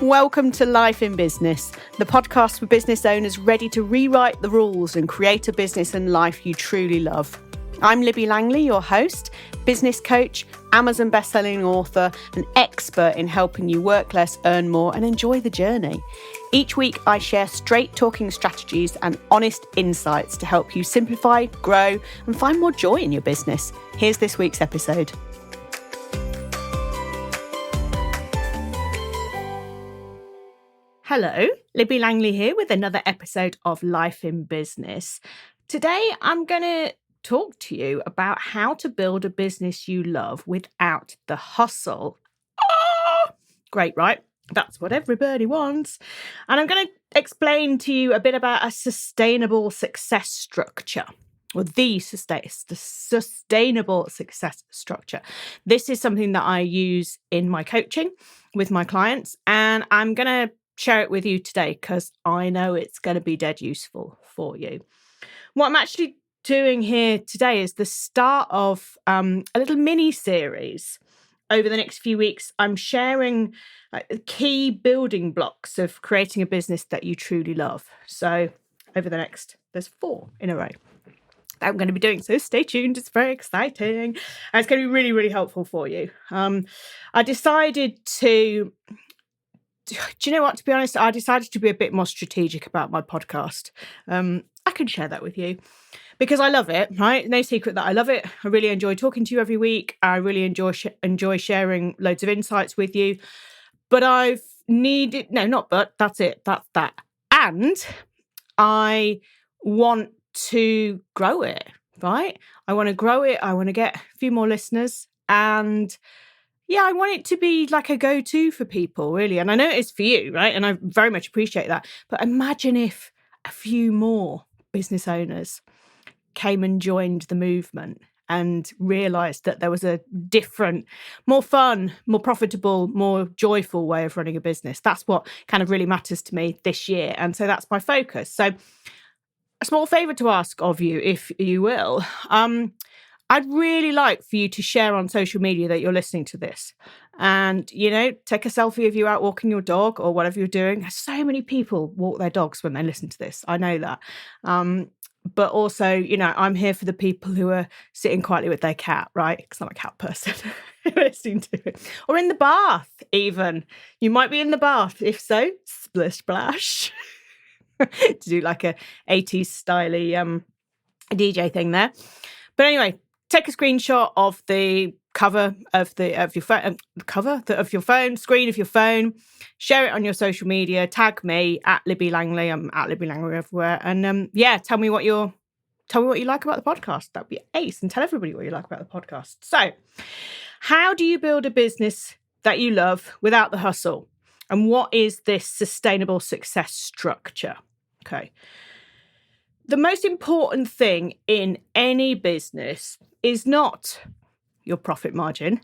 Welcome to Life in Business, the podcast for business owners ready to rewrite the rules and create a business and life you truly love. I'm Libby Langley, your host, business coach, Amazon bestselling author, and expert in helping you work less, earn more, and enjoy the journey. Each week, I share straight talking strategies and honest insights to help you simplify, grow, and find more joy in your business. Here's this week's episode. Hello, Libby Langley here with another episode of Life in Business. Today, I'm going to talk to you about how to build a business you love without the hustle. Oh, great, right? That's what everybody wants. And I'm going to explain to you a bit about a sustainable success structure. Or the sustainable success structure. This is something that I use in my coaching with my clients, and I'm going to share it with you today because I know it's going to be dead useful for you. What I'm actually doing here today is the start of a little mini series. Over the next few weeks, I'm sharing key building blocks of creating a business that you truly love. So there's 4 in a row that I'm going to be doing. So stay tuned. It's very exciting. And it's going to be really, really helpful for you. I decided to... Do you know what? To be honest, I decided to be a bit more strategic about my podcast. I can share that with you because I love it, right? No secret that I love it. I really enjoy talking to you every week. I really enjoy sharing loads of insights with you. But that's it. That's that. And I want to grow it, right? I want to grow it. I want to get a few more listeners, and yeah, I want it to be like a go-to for people, really. And I know it is for you, right? And I very much appreciate that. But imagine if a few more business owners came and joined the movement and realised that there was a different, more fun, more profitable, more joyful way of running a business. That's what kind of really matters to me this year. And so that's my focus. So a small favour to ask of you, if you will. I'd really like for you to share on social media that you're listening to this and, take a selfie of you out walking your dog or whatever you're doing. So many people walk their dogs when they listen to this. I know that. But also, I'm here for the people who are sitting quietly with their cat, right? Because I'm a cat person listening to it. Or in the bath, even. You might be in the bath. If so, splish splash. To do like a 80s styly DJ thing there. But anyway, take a screenshot of the cover of your phone, screen of your phone, share it on your social media, tag me at Libby Langley. I'm at Libby Langley everywhere. And tell me what you like about the podcast. That'd be ace. And tell everybody what you like about the podcast. So how do you build a business that you love without the hustle? And what is this sustainable success structure? Okay. The most important thing in any business is not your profit margin.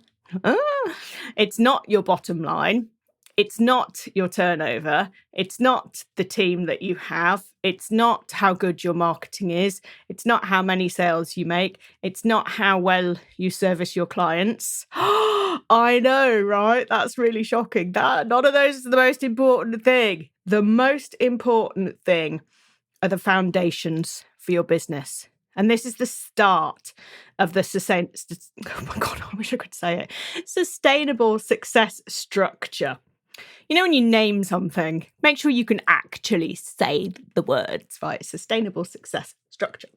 It's not your bottom line. It's not your turnover. It's not the team that you have. It's not how good your marketing is. It's not how many sales you make. It's not how well you service your clients. I know, right? That's really shocking. None of those is the most important thing. The most important thing are the foundations for your business. And this is the start of the sustainable success structure. When you name something, make sure you can actually say the words, right? Sustainable success structure.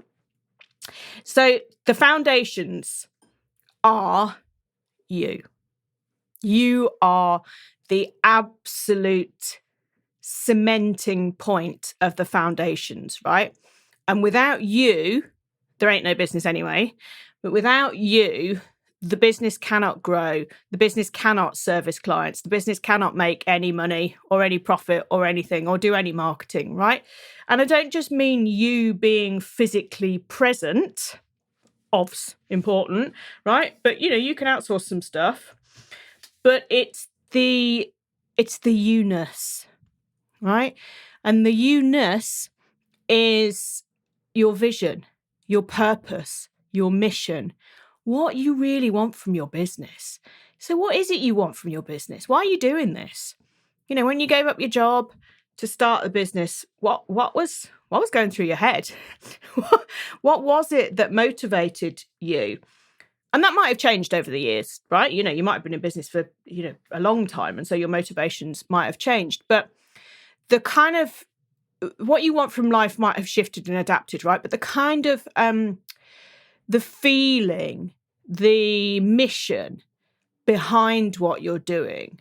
So the foundations are you. You are the absolute cementing point of the foundations, right? And without you, there ain't no business anyway. But without you, the business cannot grow. The business cannot service clients. The business cannot make any money or any profit or anything or do any marketing, right? And I don't just mean you being physically present. Obv's important, right? But, you can outsource some stuff. But it's the you-ness, right? And the you-ness is your vision, your purpose, your mission, what you really want from your business. So what is it you want from your business? Why are you doing this? When you gave up your job to start the business, what was going through your head? What was it that motivated you? And that might have changed over the years, right? You might have been in business for, a long time. And so your motivations might have changed. But the kind of what you want from life might have shifted and adapted, right? But the kind of the feeling, the mission behind what you're doing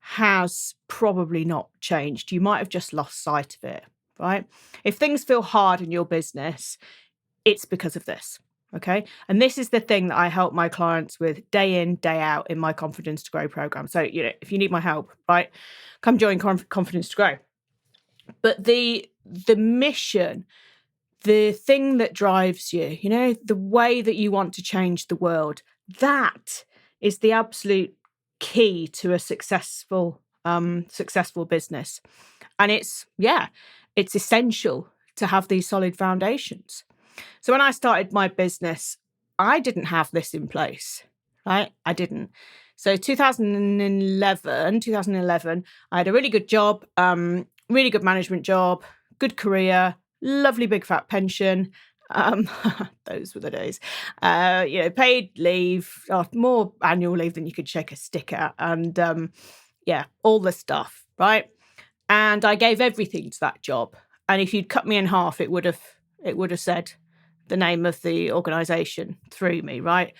has probably not changed. You might have just lost sight of it, right? If things feel hard in your business, it's because of this. Okay. And this is the thing that I help my clients with day in, day out in my Confidence to Grow program. So, if you need my help, right, come join Confidence to Grow. But the mission, the thing that drives you, the way that you want to change the world, that is the absolute key to a successful business. And it's essential to have these solid foundations. So when I started my business, I didn't have this in place, right? I didn't. So 2011, I had a really good job, really good management job, good career, lovely big fat pension. Those were the days. Paid leave, more annual leave than you could shake a stick at, and all the stuff, right? And I gave everything to that job. And if you'd cut me in half, it would have said the name of the organisation through me, right?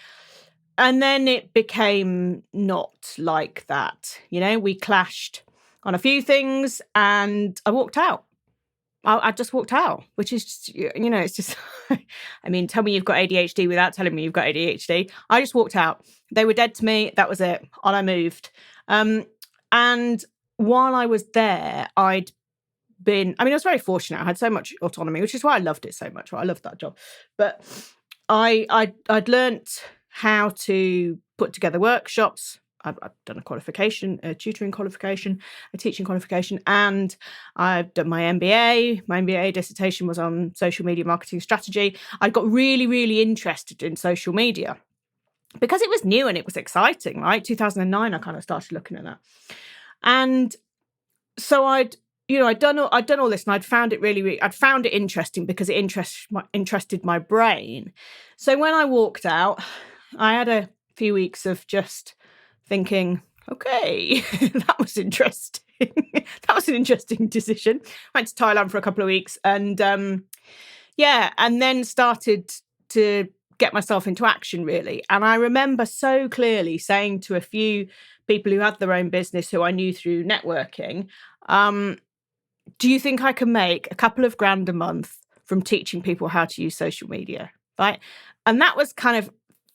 And then it became not like that. We clashed on a few things, and I walked out. I just walked out, which is, it's just, I mean, tell me you've got ADHD without telling me you've got ADHD. I just walked out. They were dead to me. That was it. On I moved. And while I was there, I was very fortunate. I had so much autonomy, which is why I loved it so much. Right? I loved that job. But I'd learnt how to put together workshops. I've done a qualification, a tutoring qualification, a teaching qualification, and I've done my MBA. My MBA dissertation was on social media marketing strategy. I got really, really interested in social media because it was new and it was exciting, right? 2009, I kind of started looking at that. And so I'd done all this, and I'd found it I'd found it interesting because it interested my brain. So when I walked out, I had a few weeks of just thinking, okay, that was interesting. That was an interesting decision. Went to Thailand for a couple of weeks, and and then started to get myself into action, really. And I remember so clearly saying to a few people who had their own business who I knew through networking, do you think I can make a couple of grand a month from teaching people how to use social media? Right. And that was kind of,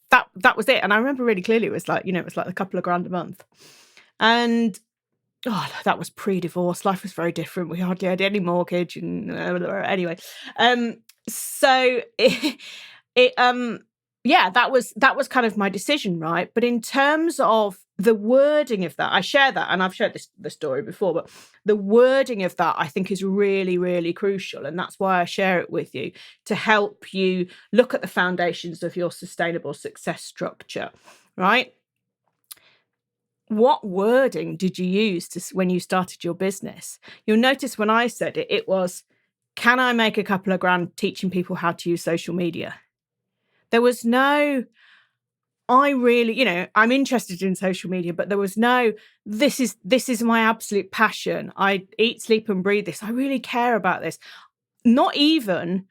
that was it. And I remember really clearly, it was like a couple of grand a month. And that was pre-divorce. Life was very different. We hardly had any mortgage, and anyway. So that was kind of my decision, right? But in terms of the wording of that, I share that, and I've shared the story before, but the wording of that I think is really, really crucial. And that's why I share it with you, to help you look at the foundations of your sustainable success structure, right? What wording did you use when you started your business? You'll notice when I said it, it was, can I make a couple of grand teaching people how to use social media? There was no, I'm interested in social media, but there was no, this is my absolute passion. I eat, sleep and breathe this. I really care about this. Not even,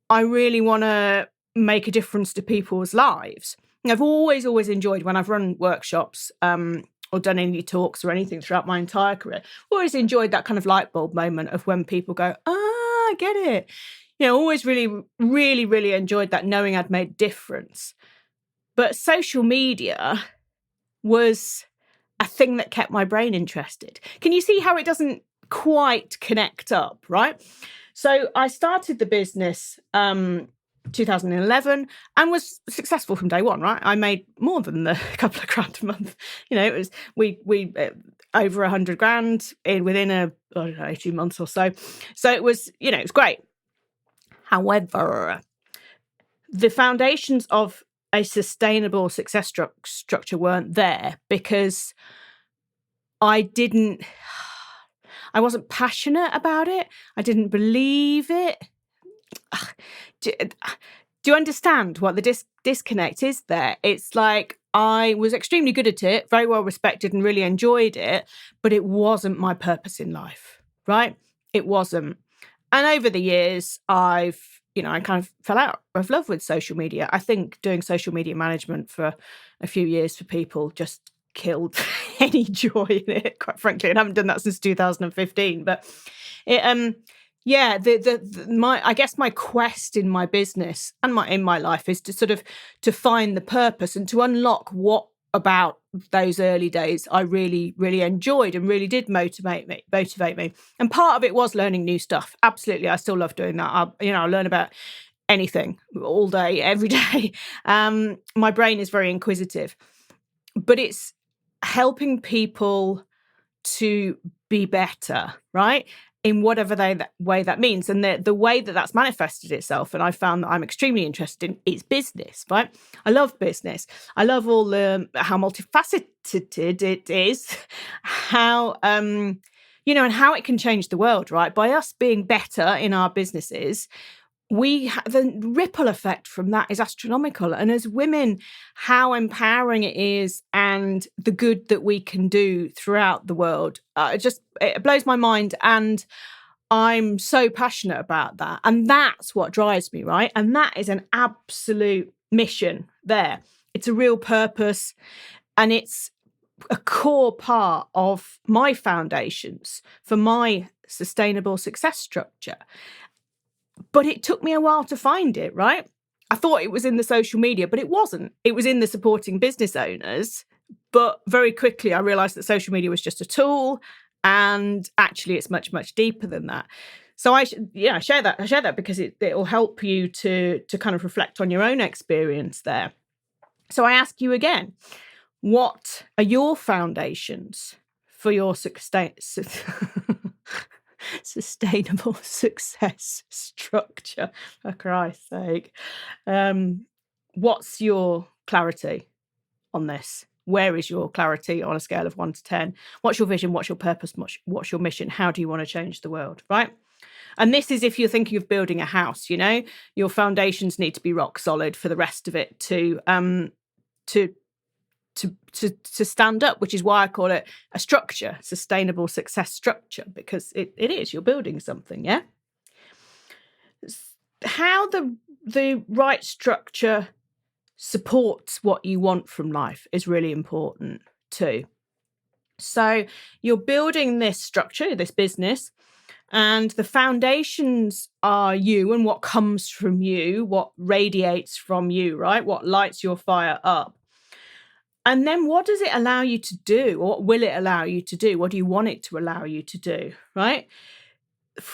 I really want to make a difference to people's lives. I've always enjoyed when I've run workshops or done any talks or anything throughout my entire career. Always enjoyed that kind of light bulb moment of when people go, I get it. Always really, really, really enjoyed that, knowing I'd made a difference. But social media was a thing that kept my brain interested. Can you see how it doesn't quite connect up, right? So I started the business 2011 and was successful from day one, right? I made more than the couple of grand a month. It was we over 100 grand within 18 months or so. So it was, it was great. However, the foundations of a sustainable success structure weren't there because I didn't I wasn't passionate about it. I didn't believe it. Ugh, Do, do you understand what the disconnect is there? It's like I was extremely good at it, very well respected and really enjoyed it, but it wasn't my purpose in life, right? It wasn't. And over the years, I kind of fell out of love with social media. I think doing social media management for a few years for people just killed any joy in it, quite frankly. And I haven't done that since 2015. But it yeah, I guess my quest in my business and in my life is to sort of to find the purpose and to unlock what about those early days I really, really enjoyed and really did motivate me. And part of it was learning new stuff. Absolutely. I still love doing that. I learn about anything all day, every day. My brain is very inquisitive, but it's helping people to be better, right? In whatever way that means. And the way that that's manifested itself, and I found that I'm extremely interested in, is business, right? I love business. I love all how multifaceted it is, how, and how it can change the world, right? By us being better in our businesses, the ripple effect from that is astronomical. And as women, how empowering it is and the good that we can do throughout the world. It blows my mind. And I'm so passionate about that. And that's what drives me, right? And that is an absolute mission there. It's a real purpose. And it's a core part of my foundations for my sustainable success structure. But it took me a while to find it, right? I thought it was in the social media, but it wasn't. It was in the supporting business owners. But very quickly, I realized that social media was just a tool. And actually, it's much, much deeper than that. So I share that. I share that because it will help you to kind of reflect on your own experience there. So I ask you again, what are your foundations for your sustainable success structure, for Christ's sake? What's your clarity on this? Where is your clarity on a scale of 1 to 10? What's your vision? What's your purpose? What's your mission? How do you want to change the world, right? And this is if you're thinking of building a house, your foundations need to be rock solid for the rest of it to stand up, which is why I call it a structure, sustainable success structure, because it is, you're building something, yeah? How the right structure supports what you want from life is really important too. So you're building this structure, this business, and the foundations are you and what comes from you, what radiates from you, right? What lights your fire up. And then what does it allow you to do? Or what will it allow you to do? What do you want it to allow you to do, right?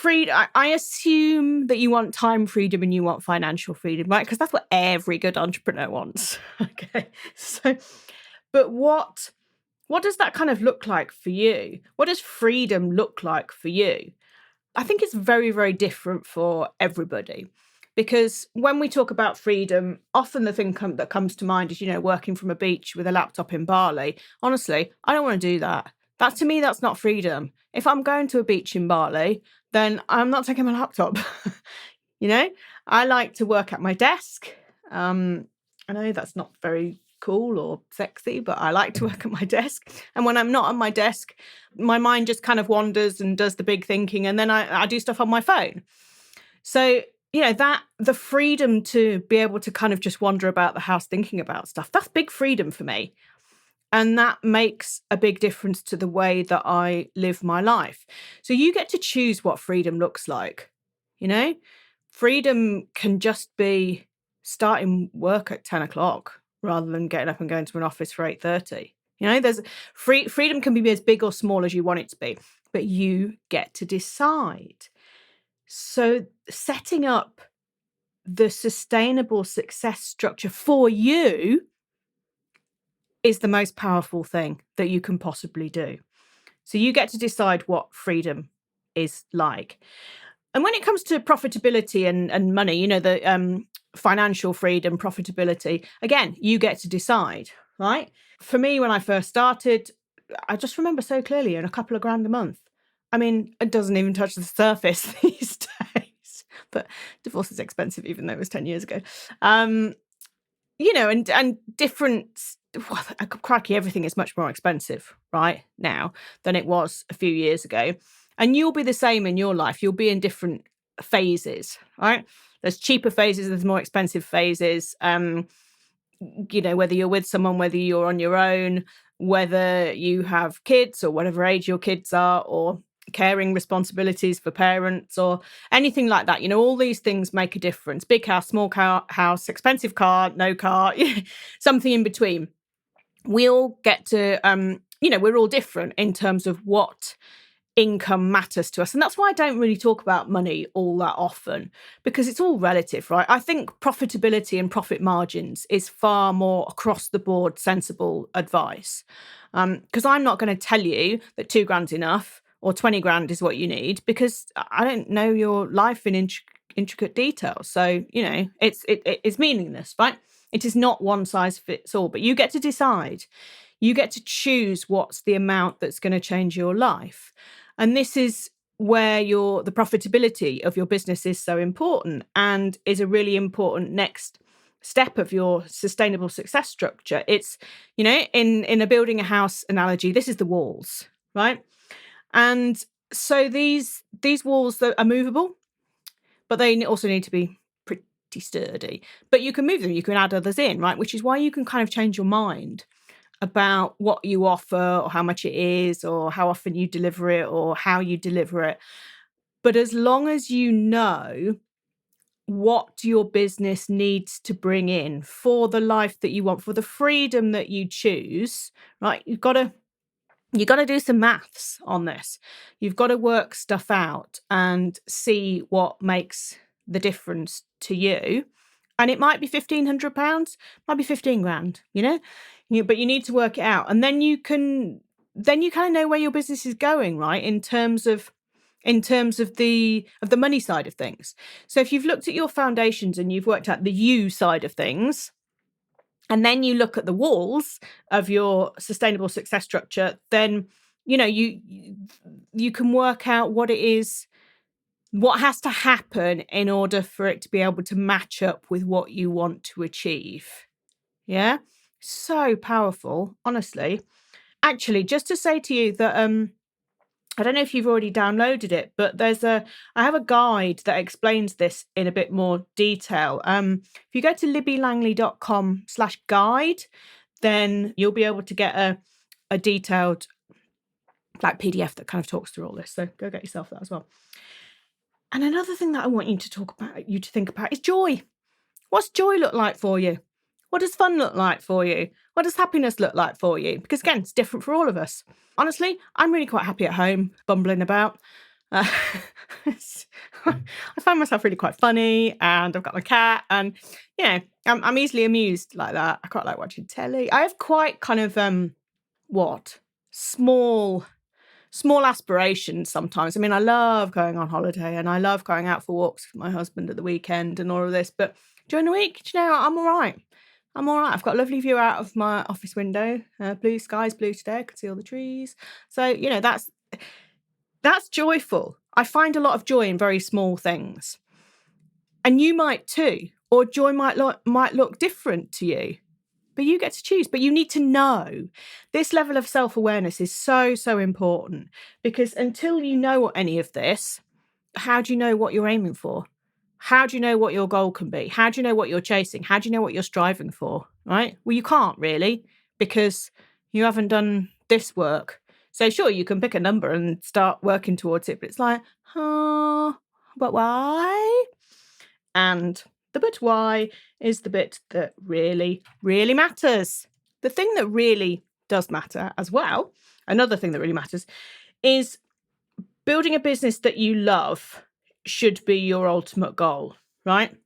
I assume that you want time freedom and you want financial freedom, right? Because that's what every good entrepreneur wants. Okay. So, but what does that kind of look like for you? What does freedom look like for you? I think it's very, very different for everybody. Because when we talk about freedom, often the thing that comes to mind is, working from a beach with a laptop in Bali. Honestly, I don't want to do that. To me, that's not freedom. If I'm going to a beach in Bali, then I'm not taking my laptop. I like to work at my desk. I know that's not very cool or sexy, but I like to work at my desk. And when I'm not on my desk, my mind just kind of wanders and does the big thinking. And then I do stuff on my phone. So, that the freedom to be able to kind of just wander about the house thinking about stuff, that's big freedom for me. And that makes a big difference to the way that I live my life. So you get to choose what freedom looks like. Freedom can just be starting work at 10 o'clock rather than getting up and going to an office for 8:30. There's freedom can be as big or small as you want it to be, but you get to decide. So setting up the sustainable success structure for you is the most powerful thing that you can possibly do. So you get to decide what freedom is like. And when it comes to profitability and money, the financial freedom, profitability, again, you get to decide, right? For me, when I first started, I just remember so clearly, a couple of grand a month. I mean, it doesn't even touch the surface these days. But divorce is expensive, even though it was 10 years ago. And different, well, crikey, everything is much more expensive right now than it was a few years ago. And you'll be the same in your life. You'll be in different phases, right? There's cheaper phases, there's more expensive phases. Whether you're with someone, whether you're on your own, whether you have kids or whatever age your kids are, or caring responsibilities for parents or anything like that. All these things make a difference. Big house, small house, expensive car, no car, something in between. We all get to, we're all different in terms of what income matters to us. And that's why I don't really talk about money all that often, because it's all relative, right? I think profitability and profit margins is far more across the board sensible advice. Because I'm not going to tell you that 2 grand's enough or 20 grand is what you need, because I don't know your life in intricate detail. So, it's meaningless, right? It is not one size fits all, but you get to decide. You get to choose what's the amount that's going to change your life. And this is where the profitability of your business is so important, and is a really important next step of your sustainable success structure. It's, in a building a house analogy, this is the walls, right? And so these walls that are movable, but they also need to be pretty sturdy. But you can move them, you can add others in, right? Which is why you can kind of change your mind about what you offer, or how much it is, or how often you deliver it, or how you deliver it. But as long as you know what your business needs to bring in for the life that you want, for the freedom that you choose, right? You've got to do some maths on this. You've got to work stuff out and see what makes the difference to you. And it might be £1,500, might be 15 grand, but you need to work it out. And then you kind of know where your business is going, right? In terms of the money side of things. So if you've looked at your foundations and you've worked out the you side of things, and then you look at the walls of your sustainable success structure, then, you can work out what it is, what has to happen in order for it to be able to match up with what you want to achieve. Yeah? So powerful, honestly. Actually, just to say to you that I don't know if you've already downloaded it, but I have a guide that explains this in a bit more detail. If you go to libbylangley.com/guide, then you'll be able to get a detailed PDF that kind of talks through all this. So go get yourself that as well. And another thing that I want you to think about is joy. What's joy look like for you? What does fun look like for you? What does happiness look like for you? Because again, it's different for all of us. Honestly, I'm really quite happy at home, bumbling about. I find myself really quite funny, and I've got my cat, and I'm easily amused like that. I quite like watching telly. I have quite kind of small aspirations sometimes. I mean, I love going on holiday, and I love going out for walks with my husband at the weekend and all of this. But during the week, I'm all right. I've got a lovely view out of my office window. Blue skies, blue today. I can see all the trees. So, that's joyful. I find a lot of joy in very small things. And you might too. Or joy might look different to you. But you get to choose. But you need to know. This level of self-awareness is so, so important. Because until you know any of this, how do you know what you're aiming for? How do you know what your goal can be? How do you know what you're chasing? How do you know what you're striving for? Right? Well, you can't really, because you haven't done this work. So sure, you can pick a number and start working towards it, but it's like, but why? And the bit why is the bit that really, really matters. The thing that really does matter as well, another thing that really matters, is building a business that you love should be your ultimate goal, right?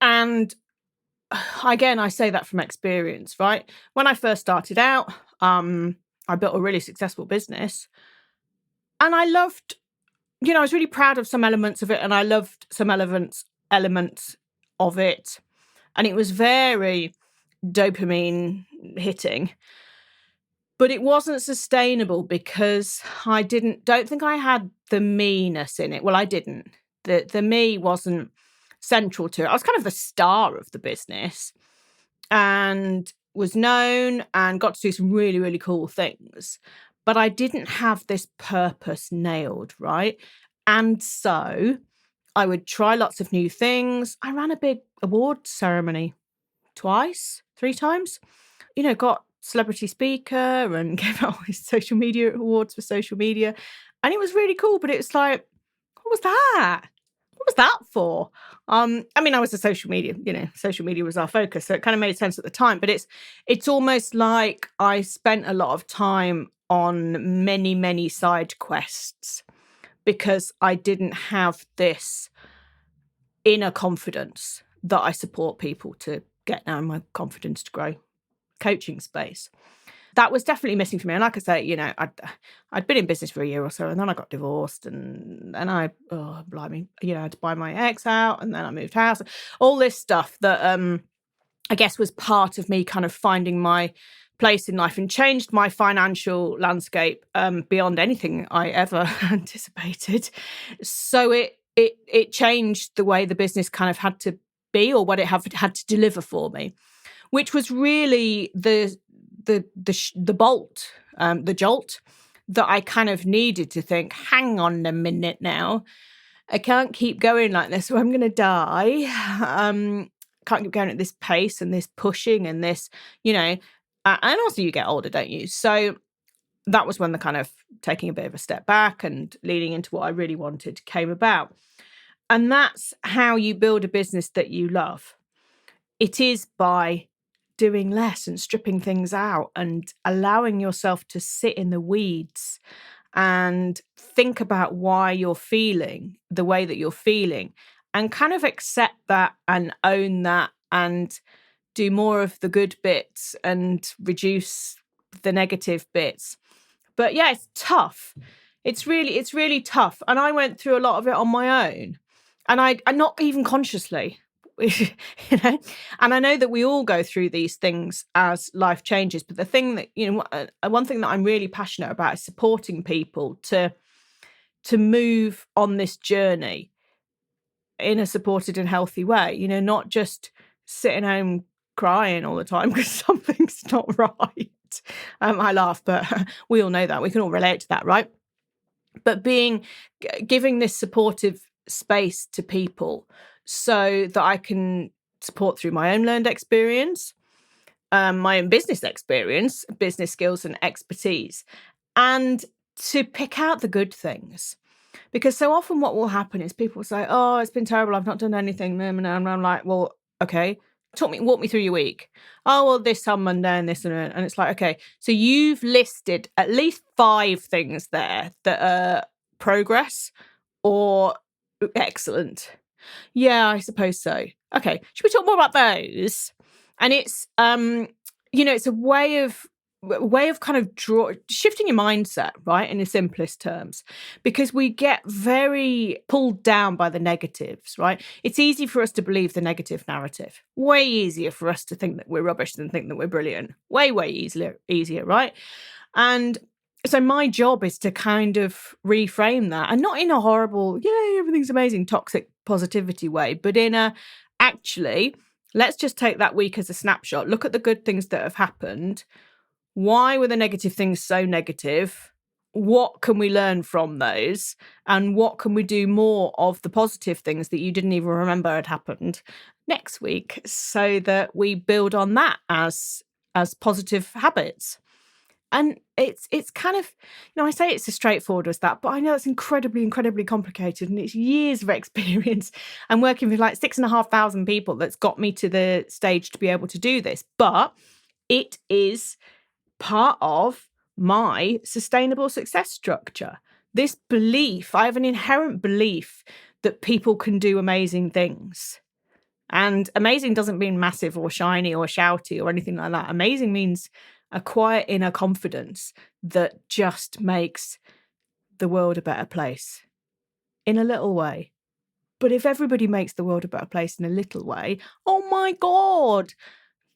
And again, I say that from experience, right? When I first started out, I built a really successful business, and I loved, I was really proud of some elements of it, and I loved some elements of it, and it was very dopamine hitting. But it wasn't sustainable because I don't think I had the me-ness in it. Well, I didn't. The me wasn't central to it. I was kind of the star of the business and was known and got to do some really, really cool things. But I didn't have this purpose nailed, right? And so I would try lots of new things. I ran a big award ceremony twice, 3 times. Got celebrity speaker and gave out all his social media awards for social media. And it was really cool, but it was like, what was that? What was that for? I was a social media, social media was our focus. So it kind of made sense at the time. But it's almost like I spent a lot of time on many, many side quests because I didn't have this inner confidence that I support people to get now, my confidence to grow coaching space. That was definitely missing for me. And like I say, I'd been in business for a year or so, and then I got divorced, and I had to buy my ex out, and then I moved house. All this stuff that I guess was part of me kind of finding my place in life and changed my financial landscape beyond anything I ever anticipated. So it changed the way the business kind of had to be, or what it had to deliver for me, which was really the bolt, the jolt that I kind of needed to think, hang on a minute now, I can't keep going like this, or I'm going to die. Can't keep going at this pace and this pushing and this, and also you get older, don't you? So that was when the kind of taking a bit of a step back and leaning into what I really wanted came about. And that's how you build a business that you love. It is by doing less and stripping things out and allowing yourself to sit in the weeds and think about why you're feeling the way that you're feeling and kind of accept that and own that and do more of the good bits and reduce the negative bits. But yeah, it's tough. It's really tough. And I went through a lot of it on my own, and I not even consciously. And I know that we all go through these things as life changes, but the thing that one thing that I'm really passionate about is supporting people to move on this journey in a supported and healthy way, not just sitting home crying all the time because something's not right. I laugh, but we all know that. We can all relate to that, right? But giving this supportive space to people so that I can support through my own learned experience, my own business experience, business skills and expertise, and to pick out the good things. Because so often what will happen is people say, oh, it's been terrible, I've not done anything. And I'm like, well, okay, walk me through your week. Oh, well, this on Monday and this and it's like, okay, so you've listed at least 5 things there that are progress or excellent. Yeah, I suppose so. Okay, should we talk more about those? And it's it's a way of kind of shifting your mindset, right, in the simplest terms, because we get very pulled down by the negatives, right? It's easy for us to believe the negative narrative. Way easier for us to think that we're rubbish than think that we're brilliant. Way easier, right? And so my job is to kind of reframe that, and not in a horrible, yay, everything's amazing, toxic positivity way, but in a, actually, let's just take that week as a snapshot. Look at the good things that have happened. Why were the negative things so negative? What can we learn from those? And what can we do more of the positive things that you didn't even remember had happened next week, so that we build on that as positive habits? And it's kind of, I say it's as straightforward as that, but I know it's incredibly, incredibly complicated, and it's years of experience and working with like 6,500 people that's got me to the stage to be able to do this. But it is part of my sustainable success structure. This belief, I have an inherent belief that people can do amazing things. And amazing doesn't mean massive or shiny or shouty or anything like that. Amazing means a quiet inner confidence that just makes the world a better place in a little way. But if everybody makes the world a better place in a little way, oh my God,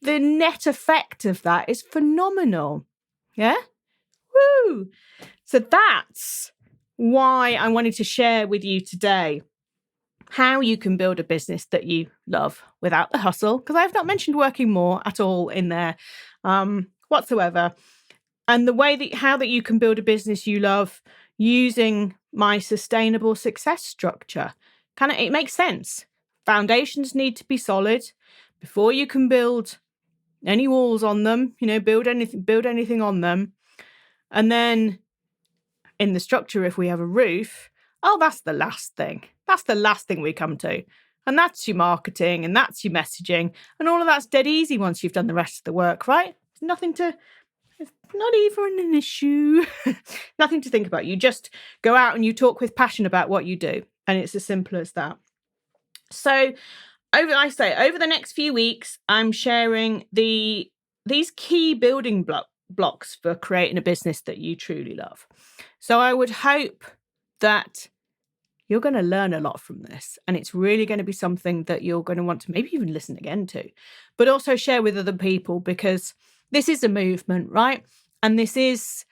the net effect of that is phenomenal. Yeah? Woo! So that's why I wanted to share with you today how you can build a business that you love without the hustle, because I have not mentioned working more at all in there whatsoever. And the way that how that you can build a business you love using my sustainable success structure. It makes sense. Foundations need to be solid before you can build any walls on them, build anything on them. And then in the structure, if we have a roof, that's the last thing. That's the last thing we come to. And that's your marketing and that's your messaging. And all of that's dead easy once you've done the rest of the work, right? It's not even an issue. Nothing to think about. You just go out and you talk with passion about what you do. And it's as simple as that. So over the next few weeks, I'm sharing these key building blocks for creating a business that you truly love. So I would hope that you're going to learn a lot from this, and it's really going to be something that you're going to want to maybe even listen again to, but also share with other people, because this is a movement, right? And this is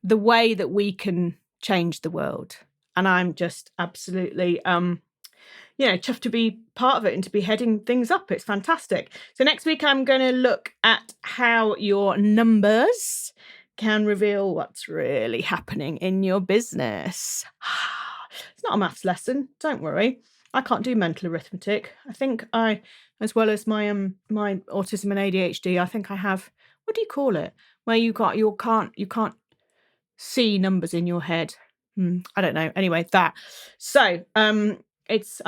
the way that we can change the world. And I'm just absolutely chuffed to be part of it and to be heading things up. It's fantastic. So next week, I'm going to look at how your numbers can reveal what's really happening in your business. It's not a maths lesson. Don't worry. I can't do mental arithmetic. I think as well as my my autism and ADHD, I think I have, what do you call it? Where you can't see numbers in your head. I don't know. Anyway, that. So, I'm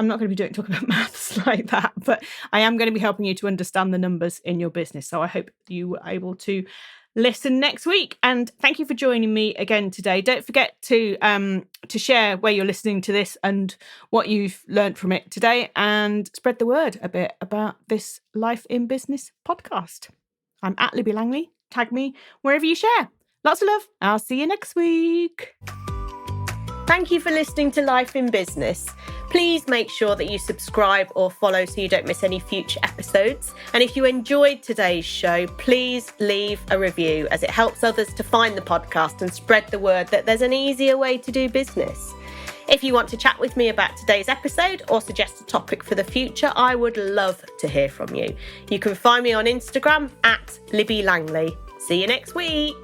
not going to be talking about maths like that, but I am going to be helping you to understand the numbers in your business. So I hope you were able to listen next week. And thank you for joining me again today. Don't forget to share where you're listening to this and what you've learned from it today, and spread the word a bit about this Life in Business podcast. I'm at Libby Langley. Tag me wherever you share. Lots of love. I'll see you next week. Thank you for listening to Life in Business. Please make sure that you subscribe or follow so you don't miss any future episodes. And if you enjoyed today's show, please leave a review, as it helps others to find the podcast and spread the word that there's an easier way to do business. If you want to chat with me about today's episode or suggest a topic for the future, I would love to hear from you. You can find me on Instagram at Libby Langley. See you next week.